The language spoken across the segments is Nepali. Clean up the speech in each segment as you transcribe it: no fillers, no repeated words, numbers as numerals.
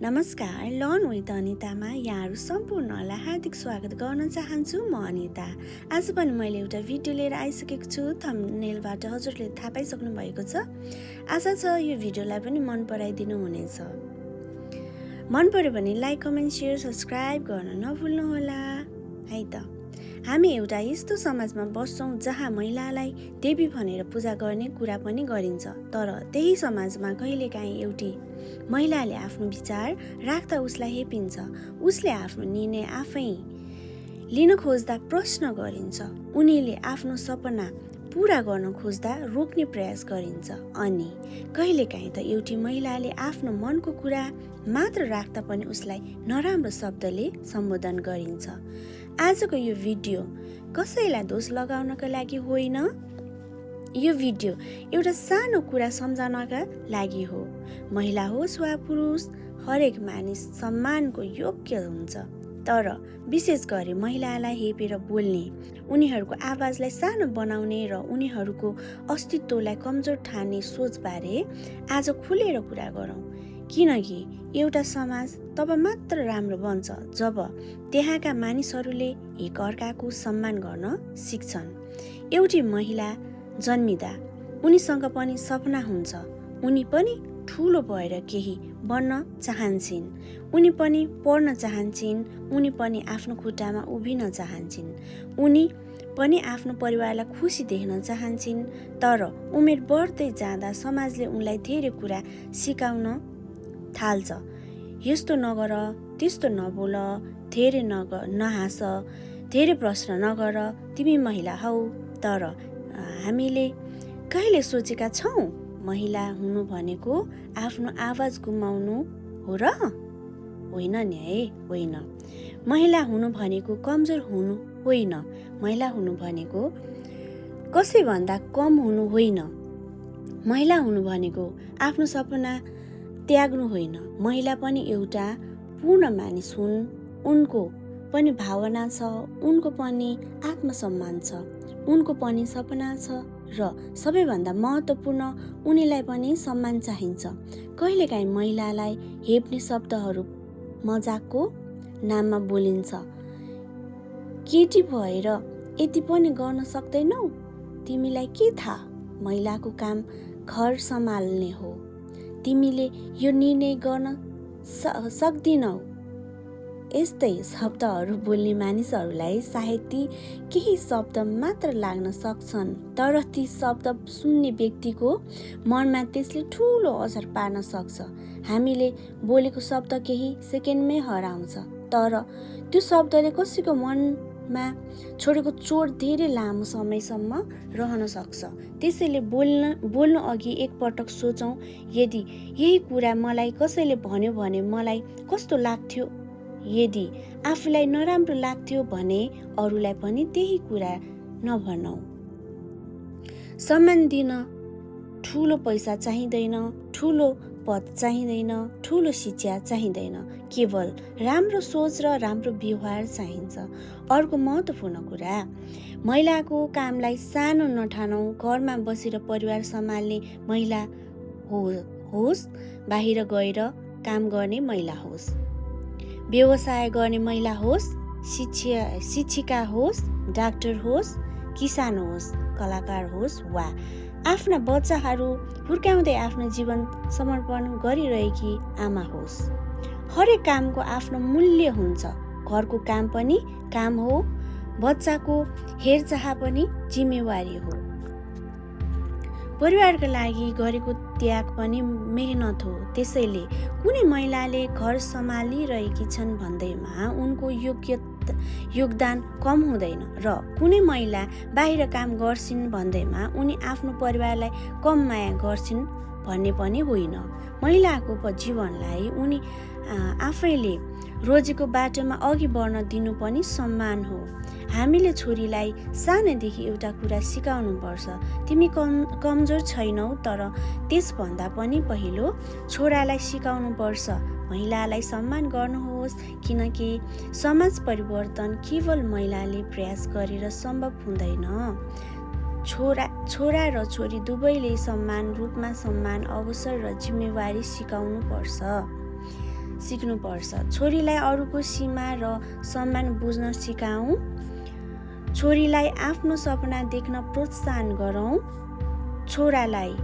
नमस्कार, लर्न विथ अनितामा यहाँहरू सम्पूर्णलाई हार्दिक स्वागत गर्न चाहन्छु। म अनिता। आज पनि मैले एउटा भिडियो लिएर आइसकेको छु। थम्बनेलबाट हजुरले थाहा पाइसक्नु भएको छ। आशा छ यो भिडियोलाई पनि मन पराइदिनु हुनेछ। मन पर्यो भने लाइक, कमेन्ट, सेयर, सब्सक्राइब गर्न नभुल्नुहोला है त। हामी एउटा यस्तो समाजमा बस्छौँ जहाँ महिलालाई देवी भनेर पूजा गर्ने कुरा पनि गरिन्छ। तर त्यही समाजमा कहिलेकाहीँ एउटी महिलाले आफ्नो विचार राख्दा उसलाई हेपिन्छ। उसले आफ्नो निर्णय आफै लिन खोज्दा प्रश्न गरिन्छ। उनीले आफ्नो सपना पूरा गर्न खोज्दा रोक्ने प्रयास गरिन्छ। अनि कहिलेकाहीँ त एउटी महिलाले आफ्नो मनको कुरा मात्र राख्दा पनि उसलाई नराम्रो शब्दले सम्बोधन गरिन्छ। आजको यो भिडियो कसैलाई दोष लगाउनका लागि होइन। यो भिडियो एउटा सानो कुरा सम्झाउनका लागि हो। महिला होस् वा पुरुष, हरेक मानिस सम्मानको योग्य हुन्छ। तर विशेष गरी महिलालाई हेपेर बोल्ने, उनीहरूको आवाजलाई सानो बनाउने र उनीहरूको अस्तित्वलाई कमजोर ठान्ने सोचबारे आज खुलेर कुरा गरौँ। किनकि एउटा समाज तब मात्र राम्रो बन्छ जब त्यहाँका मानिसहरूले एक अर्काको सम्मान गर्न सिक्छन्। एउटी महिला जन्मिँदा उनीसँग पनि सपना हुन्छ। उनी पनि ठुलो भएर केही बन्न चाहन्छन्। उनी पनि पढ्न चाहन्छन्। उनी पनि आफ्नो खुट्टामा उभिन चाहन्छन्। उनी पनि आफ्नो परिवारलाई खुसी देख्न चाहन्छन्। तर उमेर बढ्दै जाँदा समाजले उनलाई धेरै कुरा सिकाउन थाल्छ। यस्तो नगर, त्यस्तो नबोल, धेरै नहाँस, धेरै प्रश्न नगर, तिमी महिला हौ। तर हामीले कहिले सोचेका छौँ महिला हुनु भनेको आफ्नो आवाज गुमाउनु हो र? होइन नि है, होइन। महिला हुनु भनेको कमजोर हुनु होइन। महिला हुनु भनेको कसैभन्दा कम हुनु होइन। महिला हुनु भनेको आफ्नो सपना त्याग्नु होइन। महिला पनि एउटा पूर्ण मानिस हुन्। उनको पनि भावना छ, उनको पनि आत्मसम्मान छ, उनको पनि सपना छ र सबैभन्दा महत्त्वपूर्ण उनीलाई पनि सम्मान चाहिन्छ। कहिलेकाहीँ महिलालाई हेप्ने शब्दहरू मजाकको नाममा बोलिन्छ। केटी भएर यति पनि गर्न सक्दैनौ? तिमीलाई के थाहा? महिलाको काम घर सम्हाल्ने हो। तिमीले यो निर्णय गर्न सक्दिनौ। यस्तै शब्दहरू बोल्ने मानिसहरूलाई सायद ती केही शब्द मात्र लाग्न सक्छन्, तर ती शब्द सुन्ने व्यक्तिको मनमा त्यसले ठुलो असर पार्न सक्छ। हामीले बोलेको शब्द केही सेकेन्डमै हराउँछ, तर त्यो शब्दले कसैको मनमा छोडेको चोट धेरै लामो समयसम्म रहन सक्छ। त्यसैले बोल्नु अघि एकपटक सोचौँ, यदि यही कुरा मलाई कसैले भन्यो भने मलाई कस्तो लाग्थ्यो। यदि आफूलाई नराम्रो लाग्थ्यो भने अरूलाई पनि त्यही कुरा नभनौ। सम्मान दिन ठुलो पैसा चाहिँदैन, ठुलो पद चाहिँदैन, ठुलो शिक्षा चाहिँदैन। केवल राम्रो सोच र राम्रो व्यवहार चाहिन्छ। अर्को महत्त्वपूर्ण कुरा, महिलाको कामलाई सानो नठानौँ। घरमा बसेर परिवार सम्हाल्ने महिला होस्, बाहिर गएर काम गर्ने महिला होस्, व्यवसाय गर्ने महिला होस्, शिक्षिका होस्, डाक्टर होस्, किसान होस्, कलाकार होस् वा आफ्ना बच्चाहरू हुर्काउँदै आफ्नो जीवन समर्पण गरिरहेकी आमा होस्, हरेक कामको आफ्नो मूल्य हुन्छ। घरको काम पनि काम हो, बच्चाको हेरचाह पनि जिम्मेवारी हो, परिवारका लागि गरेको त्याग पनि मेहनत हो। त्यसैले कुनै महिलाले घर सम्हालिरहेकी छन् भन्दैमा उनको योगदान कम हुँदैन र कुनै महिला बाहिर काम गर्छिन् भन्दैमा उनी आफ्नो परिवारलाई कम माया गर्छिन् भन्ने पनि होइन। महिलाको जीवनलाई उनी आफैले रोजेको बाटोमा अघि बढ्न दिनु पनि सम्मान हो। हामीले छोरीलाई सानैदेखि एउटा कुरा सिकाउनुपर्छ, तिमी कमजोर छैनौ। तर त्यसभन्दा पनि पहिलो छोरालाई सिकाउनुपर्छ, महिलालाई सम्मान गर्नुहोस्। किनकि समाज परिवर्तन केवल महिलाले प्रयास गरेर सम्भव हुँदैन। छोरा र छोरी दुवैले समान रूपमा समान अवसर र जिम्मेवारी सिकाउनुपर्छ। सिक्नुपर्छ। छोरीलाई अरूको सीमा र सम्मान बुझ्न सिकाऊँ। छोरीलाई आफ्नो सपना देख्न प्रोत्साहन गरौँ। छोरालाई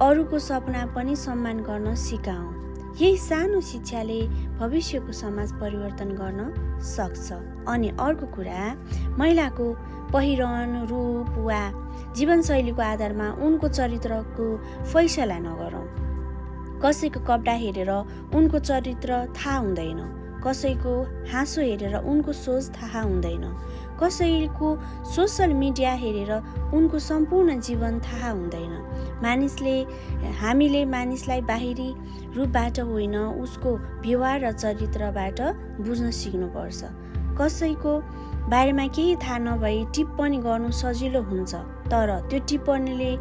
अरूको सपना पनि सम्मान गर्न सिकाऊँ। यही सानो शिक्षाले भविष्यको समाज परिवर्तन गर्न सक्छ। अनि अर्को कुरा, महिलाको पहिरन, रूप वा जीवनशैलीको आधारमा उनको चरित्रको फैसला नगरौँ। कसैको कपडा हेरेर उनको चरित्र थाहा हुँदैन। कसैको हाँसो हेरेर उनको सोच थाहा हुँदैन। कसैको सोसल मिडिया हेरेर उनको सम्पूर्ण जीवन थाहा हुँदैन। हामीले मानिसलाई बाहिरी रूपबाट होइन, उसको व्यवहार र चरित्रबाट बुझ्न सिक्नुपर्छ। कसैको बारेमा केही थाहा नभई टिप्पणी गर्नु सजिलो हुन्छ, तर त्यो टिप्पणीले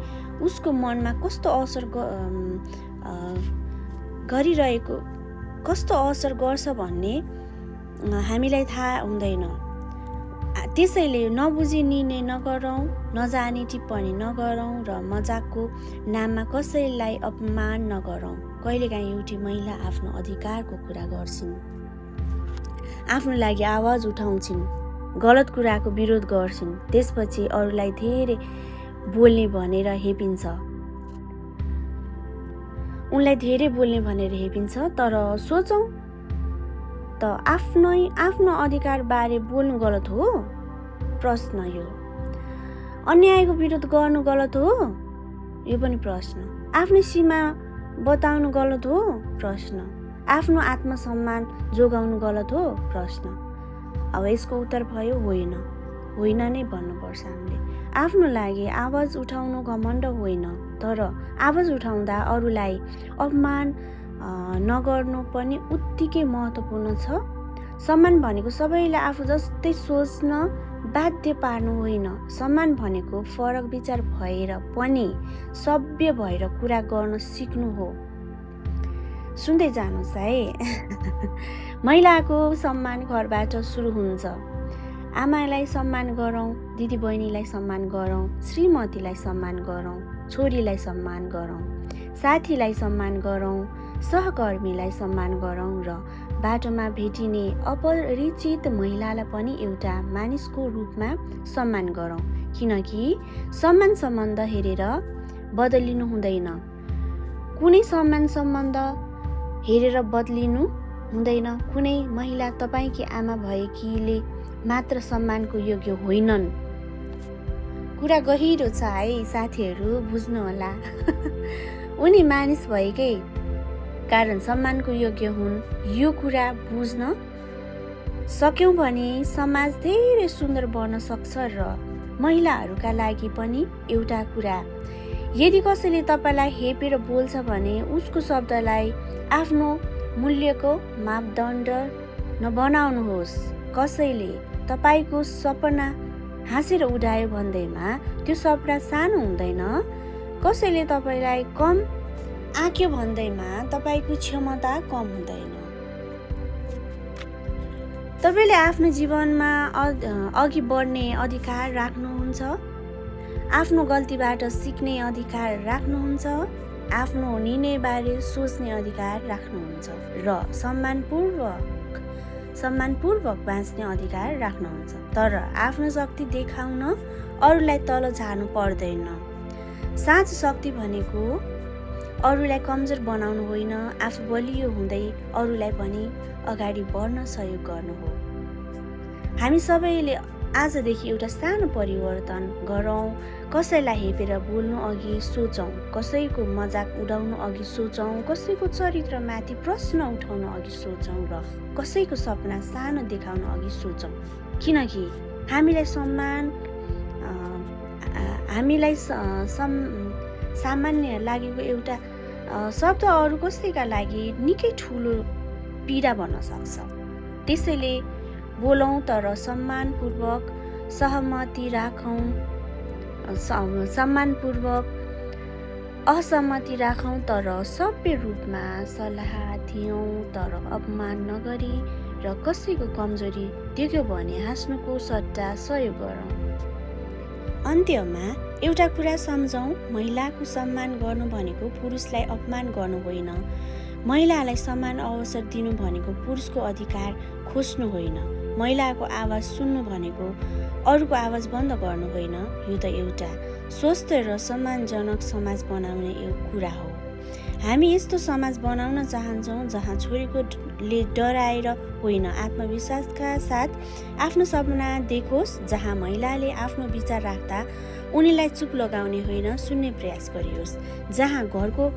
उसको मनमा कस्तो असर गर्छ भन्ने हामीलाई थाहा हुँदैन। त्यसैले नबुझी निर्णय नगरौँ, नजाने टिप्पणी नगरौँ र मजाकको नाममा कसैलाई अपमान नगरौँ। कहिलेकाहीँ एउटी महिला आफ्नो अधिकारको कुरा गर्छिन्, आफ्नो लागि आवाज उठाउँछिन्, गलत कुराको विरोध गर्छिन्, त्यसपछि अरूलाई धेरै बोल्ने भनेर हेपिन्छ। उनलाई धेरै बोल्ने भनेर हेपिन्छ। तर सोचौँ त आफ्नो अधिकार बारे बोल्नु गलत हो? प्रश्न यो। अन्यायको विरोध गर्नु गलत हो? यो पनि प्रश्न। आफ्नो सीमा बताउनु गलत हो? प्रश्न। आफ्नो आत्मसम्मान जोगाउनु गलत हो? प्रश्न। अब यसको उत्तर भयो होइन। होइन नै भन्नुपर्छ हामीले। आफ्नो लागि आवाज उठाउनु घमण्ड होइन, तर आवाज उठाउँदा अरूलाई अपमान नगर्नु पनि उत्तिकै महत्त्वपूर्ण छ। सम्मान भनेको सबैलाई आफू जस्तै सोच्न बाध्य पार्नु होइन। सम्मान भनेको फरक विचार भएर पनि सभ्य भएर कुरा गर्न सिक्नु हो। सुन्दै जानुहोस् है। महिलाको सम्मान घरबाट सुरु हुन्छ। आमालाई सम्मान गरौँ, दिदीबहिनीलाई सम्मान गरौँ, श्रीमतीलाई सम्मान गरौँ, छोरीलाई सम्मान गरौँ, साथीलाई सम्मान गरौँ, सहकर्मीलाई सम्मान गरौँ र बाटोमा भेटिने अपरिचित महिलालाई पनि एउटा मानिसको रूपमा सम्मान गरौँ। किनकि सम्मान सम्बन्ध हेरेर बदलिनु हुँदैन। कुनै सम्मान सम्बन्ध हेरेर बदलिनु हुँदैन। कुनै महिला तपाईँकी आमा भएकीले मात्र सम्मानको योग्य होइनन्। कुरा गहिरो छ है साथीहरू, बुझ्नुहोला। उनी मानिस भएकै कारण सम्मानको योग्य हुन्। यो कुरा बुझ्न सक्यौँ भने समाज धेरै सुन्दर बन्न सक्छ। र महिलाहरूका लागि पनि एउटा कुरा, यदि कसैले तपाईँलाई हेपेर बोल्छ भने उसको शब्दलाई आफ्नो मूल्यको मापदण्ड नबनाउनुहोस्। कसैले तपाईँको सपना हाँसेर उडायो भन्दैमा त्यो सपना सानो हुँदैन। कसैले तपाईँलाई कम आँक्यो भन्दैमा तपाईँको क्षमता कम हुँदैन। तपाईँले आफ्नो जीवनमा अघि बढ्ने अधिकार राख्नुहुन्छ। आफ्नो गल्तीबाट सिक्ने अधिकार राख्नुहुन्छ। आफ्नो निर्णयबारे सोच्ने अधिकार राख्नुहुन्छ र सम्मानपूर्वक बाँच्ने अधिकार राख्नुहुन्छ। तर आफ्नो शक्ति देखाउन अरूलाई तल झार्नु पर्दैन। साँचो शक्ति भनेको अरूलाई कमजोर बनाउनु होइन, आफू बलियो हुँदै अरूलाई पनि अगाडि बढ्न सहयोग गर्नु हो। हामी सबैले आजदेखि एउटा सानो परिवर्तन गरौँ। कसैलाई हेपेर बोल्नु अघि सोचौँ, कसैको मजाक उडाउनु अघि सोचौँ, कसैको चरित्रमाथि प्रश्न उठाउनु अघि सोचौँ र कसैको सपना सानो देखाउनु अघि सोचौँ। किनकि हामीलाई सामान्य लागेको एउटा शब्द अरू कसैका लागि निकै ठुलो पीडा बन्न सक्छ। त्यसैले बोलौँ तर सम्मानपूर्वक सहमति राखौँ, सम्मानपूर्वक असहमति राखौँ, तर सभ्य रूपमा सल्लाह दियौँ तर अपमान नगरी, र कसैको कमजोरी देख्यो भने हाँस्नुको सट्टा सहयोग गरौँ। अन्त्यमा एउटा कुरा सम्झौँ, महिलाको सम्मान गर्नु भनेको पुरुषलाई अपमान गर्नु होइन। महिलालाई समान अवसर दिनु भनेको पुरुषको अधिकार खोज्नु होइन। महिलाको आवाज सुन्नु भनेको अरूको आवाज बन्द गर्नु होइन। यो त एउटा स्वस्थ र सम्मानजनक समाज बनाउने कुरा हो। हामी यस्तो समाज बनाउन चाहन्छौँ जहाँ छोरीले डराएर होइन, आत्मविश्वासका साथ आफ्नो सपना देखोस्, जहाँ महिलाले आफ्नो विचार राख्दा उनीलाई चुप लगाउने होइन, सुन्ने प्रयास गरियोस्, जहाँ घरको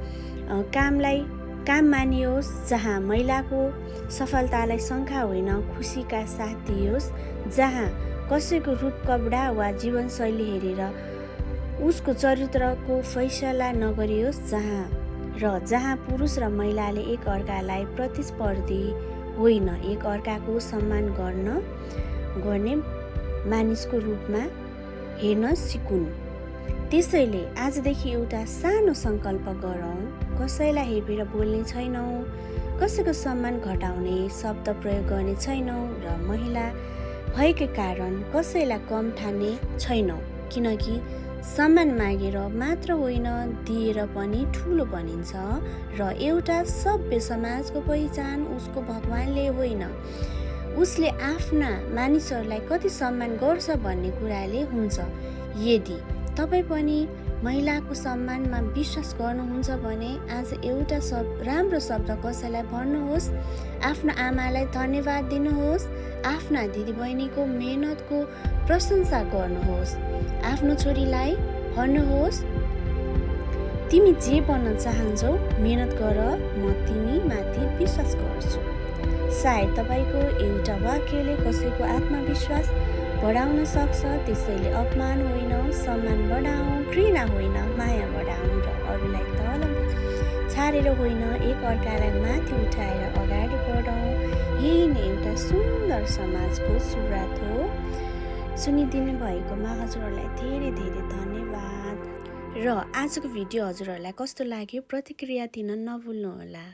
काम मानियोस्, जहाँ महिलाको सफलतालाई शङ्का होइन खुसीका साथ दियोस्, जहाँ कसैको रूप, कपडा वा जीवनशैली हेरेर उसको चरित्रको फैसला नगरियोस्, जहाँ पुरुष र महिलाले एक अर्कालाई प्रतिस्पर्धी होइन, एक अर्काको सम्मान गर्ने मानिसको रूपमा हेर्न सिकुन्। त्यसैले आजदेखि एउटा सानो सङ्कल्प गरौँ, कसैलाई हेपेर बोल्ने छैनौँ, कसैको सम्मान घटाउने शब्द प्रयोग गर्ने छैनौँ र महिला भएकै कारण कसैलाई कम ठान्ने छैनौँ, किनकि सम्मान मागेर मात्र होइन, दिएर पनि ठुलो बनिन्छ र एउटा सभ्य समाजको पहिचान उसको भगवानले होइन, उसले आफ्ना मानिसहरूलाई कति सम्मान गर्छ भन्ने कुराले हुन्छ। यदि तपाईँ पनि महिलाको सम्मानमा विश्वास गर्नुहुन्छ भने आज एउटा राम्रो शब्द कसैलाई भन्नुहोस्, आफ्नो आमालाई धन्यवाद दिनुहोस्, आफ्ना दिदीबहिनीको मेहनतको प्रशंसा गर्नुहोस्, आफ्नो छोरीलाई भन्नुहोस् तिमी जे बन्न चाहन्छौ मेहनत गर, म तिमी माथि विश्वास गर्छु। सायद तपाईँको एउटा वाक्यले कसैको आत्मविश्वास बढाउन सक्छ। त्यसैले अपमान होइन, सम्मान बढाउँ, घृणा होइन, माया बढाउँ र अरूलाई तल छाडेर होइन, एक अर्कालाई माथि उठाएर अगाडि बढाउँ। यही नै एउटा सुन्दर समाजको सुरुवात हो। सुनिदिनु भएकोमा हजुरहरूलाई धेरै धेरै धन्यवाद। र आजको भिडियो हजुरहरूलाई कस्तो लाग्यो प्रतिक्रिया दिन नभुल्नुहोला।